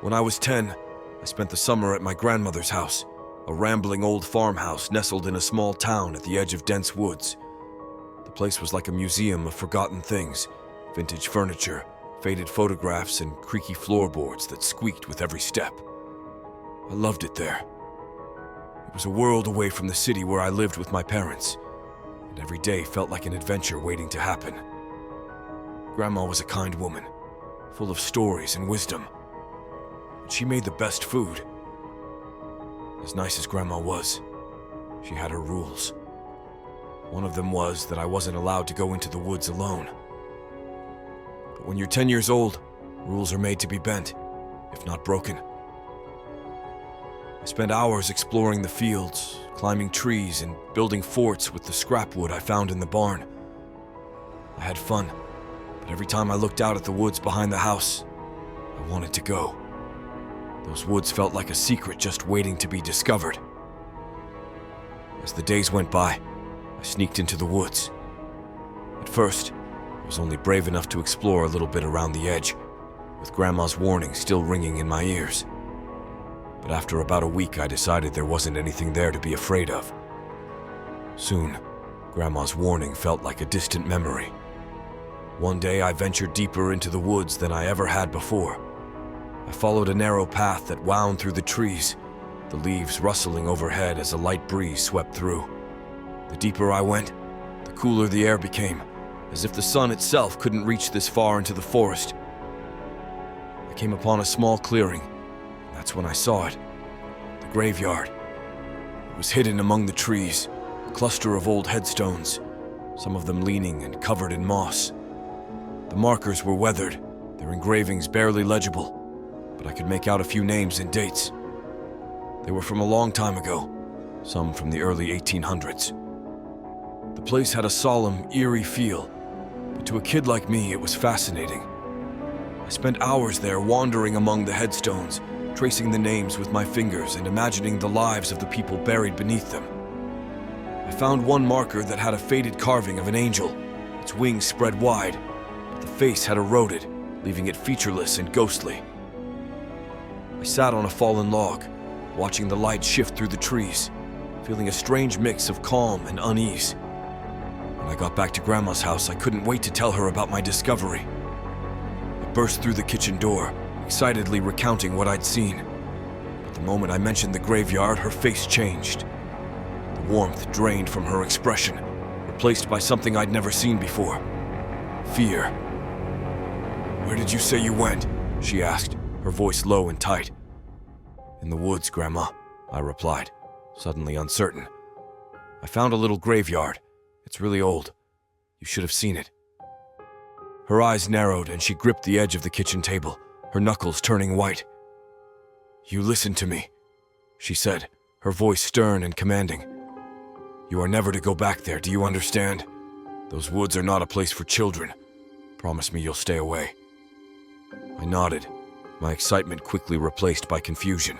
When I was 10, I spent the summer at my grandmother's house, a rambling old farmhouse nestled in a small town at the edge of dense woods. The place was like a museum of forgotten things, vintage furniture, faded photographs, and creaky floorboards that squeaked with every step. I loved it there. It was a world away from the city where I lived with my parents, and every day felt like an adventure waiting to happen. Grandma was a kind woman, full of stories and wisdom. And she made the best food. As nice as Grandma was, she had her rules. One of them was that I wasn't allowed to go into the woods alone. But when you're 10 years old, rules are made to be bent, if not broken. I spent hours exploring the fields, climbing trees, and building forts with the scrap wood I found in the barn. I had fun, but every time I looked out at the woods behind the house, I wanted to go. Those woods felt like a secret just waiting to be discovered. As the days went by, I sneaked into the woods. At first, I was only brave enough to explore a little bit around the edge, with Grandma's warning still ringing in my ears. But after about a week, I decided there wasn't anything there to be afraid of. Soon, Grandma's warning felt like a distant memory. One day, I ventured deeper into the woods than I ever had before. I followed a narrow path that wound through the trees, the leaves rustling overhead as a light breeze swept through. The deeper I went, the cooler the air became, as if the sun itself couldn't reach this far into the forest. I came upon a small clearing. That's when I saw it. The graveyard. It was hidden among the trees, a cluster of old headstones, some of them leaning and covered in moss. The markers were weathered, their engravings barely legible, but I could make out a few names and dates. They were from a long time ago, some from the early 1800s. The place had a solemn, eerie feel, but to a kid like me, it was fascinating. I spent hours there wandering among the headstones, tracing the names with my fingers and imagining the lives of the people buried beneath them. I found one marker that had a faded carving of an angel, its wings spread wide, but the face had eroded, leaving it featureless and ghostly. I sat on a fallen log, watching the light shift through the trees, feeling a strange mix of calm and unease. When I got back to Grandma's house, I couldn't wait to tell her about my discovery. I burst through the kitchen door, excitedly recounting what I'd seen. But the moment I mentioned the graveyard, her face changed. The warmth drained from her expression, replaced by something I'd never seen before. Fear. "Where did you say you went?" she asked, her voice low and tight. "In the woods, Grandma," I replied, suddenly uncertain. "I found a little graveyard. It's really old. You should have seen it." Her eyes narrowed and she gripped the edge of the kitchen table, her knuckles turning white. "You listen to me," she said, her voice stern and commanding. "You are never to go back there, do you understand? Those woods are not a place for children. Promise me you'll stay away." I nodded, my excitement quickly replaced by confusion.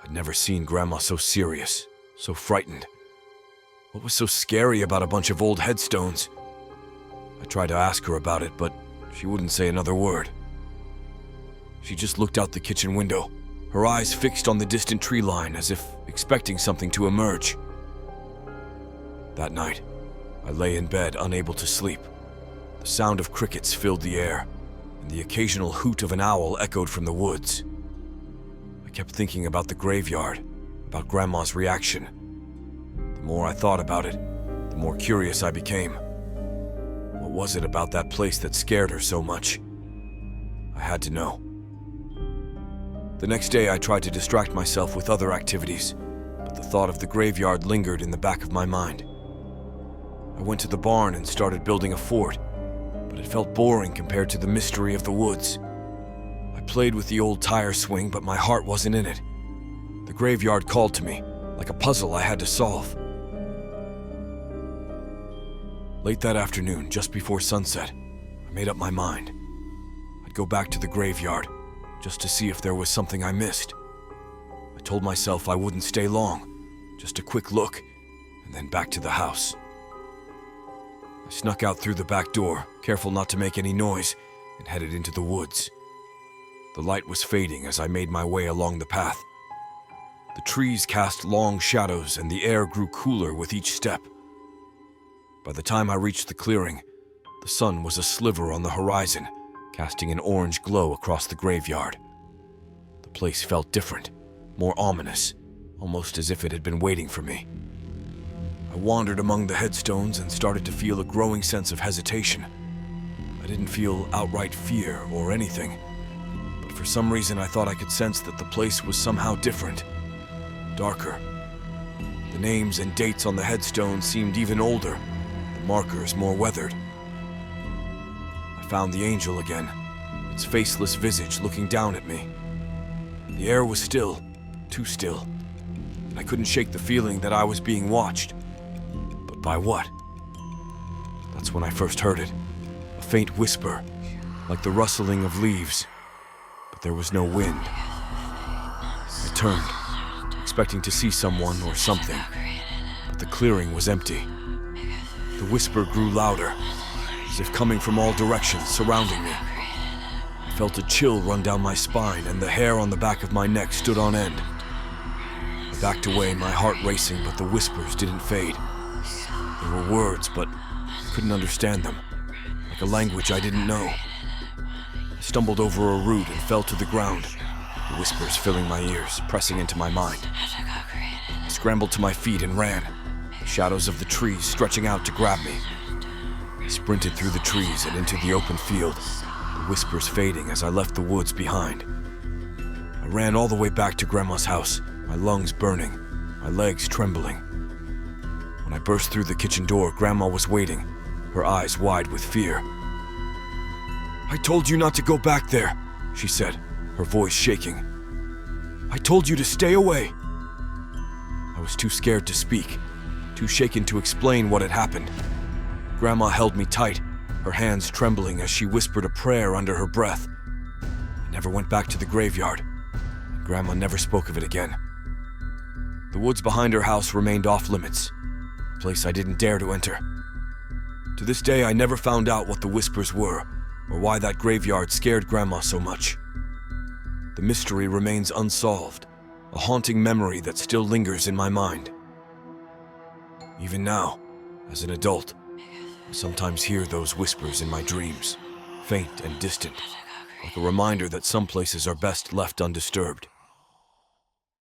I'd never seen Grandma so serious, so frightened. What was so scary about a bunch of old headstones? I tried to ask her about it, but she wouldn't say another word. She just looked out the kitchen window, her eyes fixed on the distant tree line as if expecting something to emerge. That night, I lay in bed unable to sleep. The sound of crickets filled the air, and the occasional hoot of an owl echoed from the woods. I kept thinking about the graveyard, about Grandma's reaction. The more I thought about it, the more curious I became. What was it about that place that scared her so much? I had to know. The next day I tried to distract myself with other activities, but the thought of the graveyard lingered in the back of my mind. I went to the barn and started building a fort, but it felt boring compared to the mystery of the woods. I played with the old tire swing, but my heart wasn't in it. The graveyard called to me, like a puzzle I had to solve. Late that afternoon, just before sunset, I made up my mind. I'd go back to the graveyard, just to see if there was something I missed. I told myself I wouldn't stay long, just a quick look, and then back to the house. I snuck out through the back door, careful not to make any noise, and headed into the woods. The light was fading as I made my way along the path. The trees cast long shadows and the air grew cooler with each step. By the time I reached the clearing, the sun was a sliver on the horizon, casting an orange glow across the graveyard. The place felt different, more ominous, almost as if it had been waiting for me. I wandered among the headstones and started to feel a growing sense of hesitation. I didn't feel outright fear or anything, but for some reason I thought I could sense that the place was somehow different, darker. The names and dates on the headstones seemed even older, the markers more weathered. I found the angel again, its faceless visage looking down at me. The air was still, too still, and I couldn't shake the feeling that I was being watched. But by what? That's when I first heard it, a faint whisper, like the rustling of leaves, but there was no wind. I turned, expecting to see someone or something, but the clearing was empty. The whisper grew louder, as if coming from all directions surrounding me. I felt a chill run down my spine and the hair on the back of my neck stood on end. I backed away, my heart racing, but the whispers didn't fade. There were words, but I couldn't understand them, like a language I didn't know. I stumbled over a root and fell to the ground, the whispers filling my ears, pressing into my mind. I scrambled to my feet and ran, the shadows of the trees stretching out to grab me. I sprinted through the trees and into the open field, the whispers fading as I left the woods behind. I ran all the way back to Grandma's house, my lungs burning, my legs trembling. When I burst through the kitchen door, Grandma was waiting, her eyes wide with fear. "I told you not to go back there," she said, her voice shaking. "I told you to stay away." I was too scared to speak, too shaken to explain what had happened. Grandma held me tight, her hands trembling as she whispered a prayer under her breath. I never went back to the graveyard, and Grandma never spoke of it again. The woods behind her house remained off limits, a place I didn't dare to enter. To this day, I never found out what the whispers were, or why that graveyard scared Grandma so much. The mystery remains unsolved, a haunting memory that still lingers in my mind. Even now, as an adult, I sometimes hear those whispers in my dreams, faint and distant, like a reminder that some places are best left undisturbed.